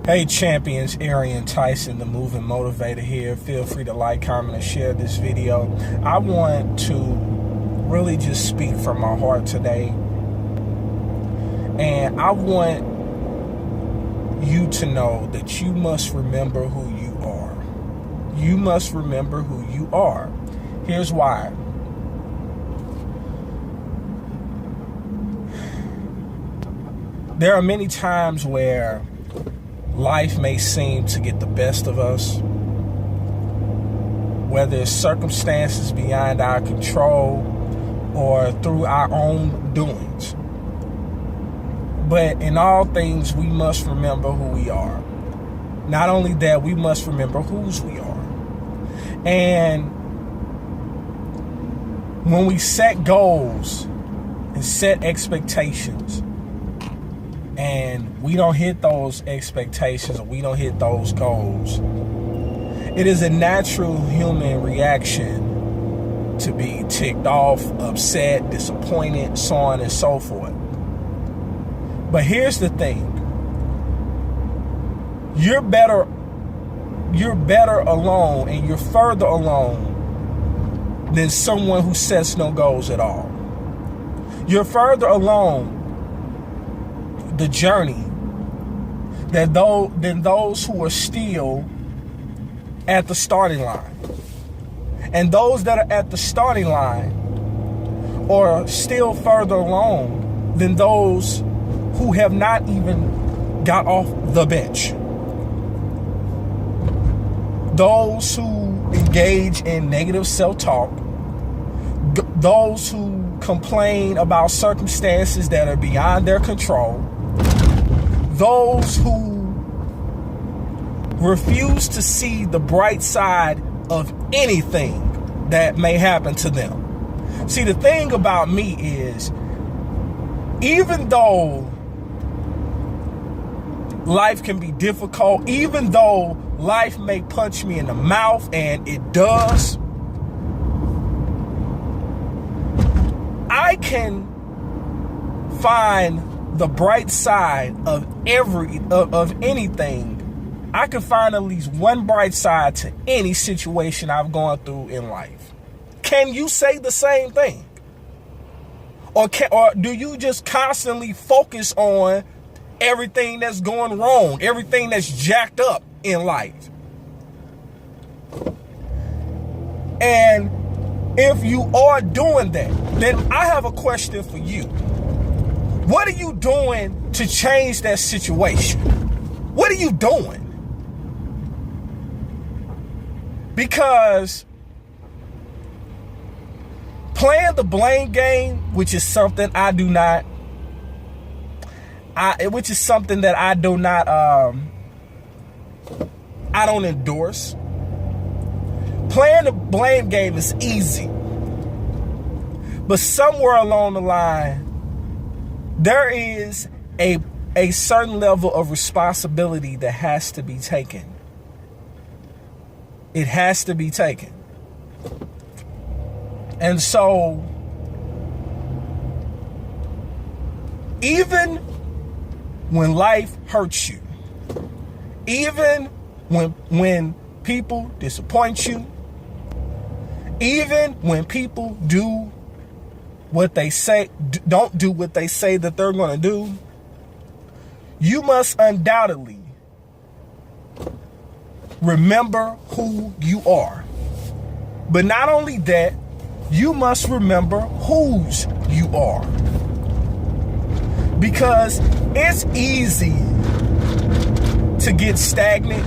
Hey champions, Arian, Tyson, the moving motivator here. Feel free to like, comment, and share this video. I want to really just speak from my heart today. And I want you to know that you must remember who you are. You must remember who you are. Here's why. There are many times where life may seem to get the best of us, whether it's circumstances beyond our control or through our own doings. But in all things, we must remember who we are. Not only that, we must remember whose we are. And when we set goals and set expectations, and we don't hit those expectations or we don't hit those goals, it is a natural human reaction to be ticked off, upset, disappointed, so on and so forth. But here's the thing. You're better alone and you're further alone than someone who sets no goals at all. You're further along the journey than those who are still at the starting line. And those that are at the starting line are still further along than those who have not even got off the bench. Those who engage in negative self-talk, those who complain about circumstances that are beyond their control, those who refuse to see the bright side of anything that may happen to them. See, the thing about me is, even though life can be difficult, even though life may punch me in the mouth, and it does, I can find the bright side of anything. I can find at least one bright side to any situation I've gone through in life. Can you say the same thing? Or do you just constantly focus on everything that's going wrong, everything that's jacked up in life? And if you are doing that, then I have a question for you. What are you doing to change that situation? What are you doing? Because playing the blame game, which is something I do not I don't endorse. Playing the blame game is easy. But somewhere along the line, there is a certain level of responsibility that has to be taken. It has to be taken. And so, even when life hurts you, even when people disappoint you, even when people don't do what they say that they're going to do, you must undoubtedly remember who you are. But not only that, you must remember whose you are. Because it's easy to get stagnant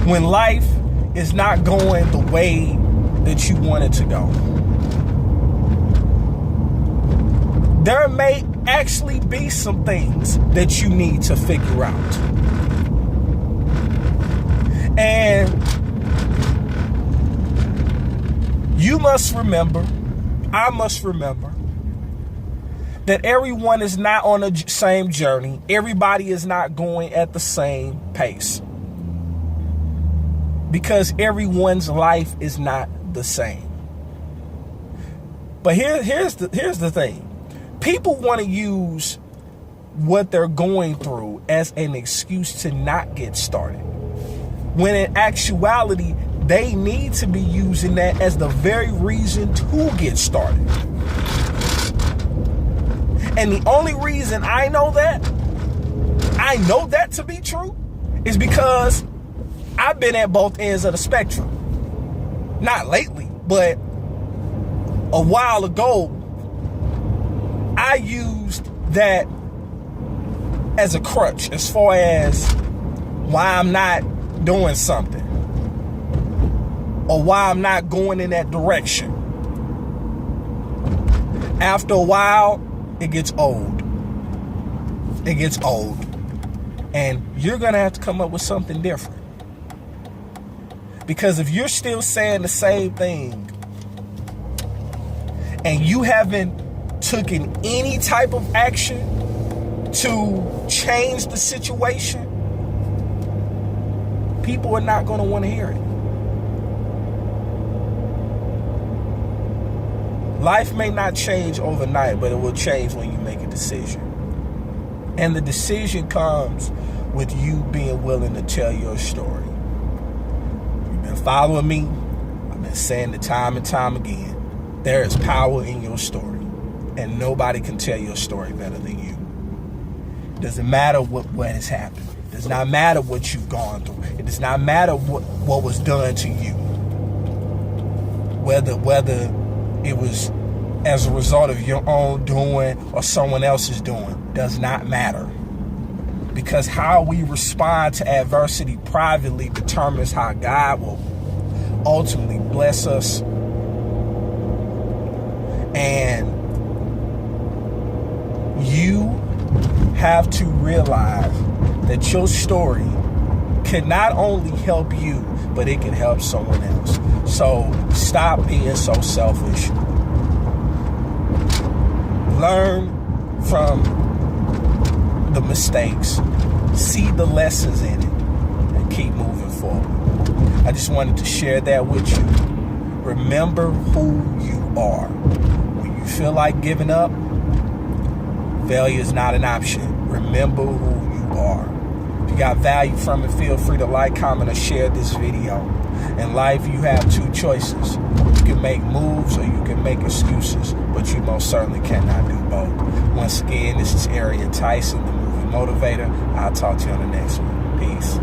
when life is not going the way that you want it to go. There may actually be some things that you need to figure out. And you must remember, I must remember, that everyone is not on the same journey. Everybody is not going at the same pace. Because everyone's life is not the same. But here's the thing. People want to use what they're going through as an excuse to not get started, when in actuality, they need to be using that as the very reason to get started. And the only reason I know that to be true, is because I've been at both ends of the spectrum. Not lately, but a while ago, I used that as a crutch as far as why I'm not doing something or why I'm not going in that direction. After a while, it gets old. It gets old. And you're going to have to come up with something different. Because if you're still saying the same thing and you haven't taken any type of action to change the situation, people are not going to want to hear it. Life may not change overnight, but it will change when you make a decision. And the decision comes with you being willing to tell your story. You've been following me. I've been saying it time and time again. There is power in your story. And nobody can tell your story better than you. It doesn't matter what has happened. It does not matter what you've gone through. It does not matter what was done to you. Whether it was as a result of your own doing or someone else's doing, does not matter. Because how we respond to adversity privately determines how God will ultimately bless us. And you have to realize that your story can not only help you, but it can help someone else. So stop being so selfish. Learn from the mistakes. See the lessons in it. And keep moving forward. I just wanted to share that with you. Remember who you are. When you feel like giving up, failure is not an option. Remember who you are. If you got value from it, feel free to like, comment, or share this video. In life, you have two choices. You can make moves or you can make excuses, but you most certainly cannot do both. Once again, this is Arian Tyson, the movie motivator. I'll talk to you on the next one. Peace.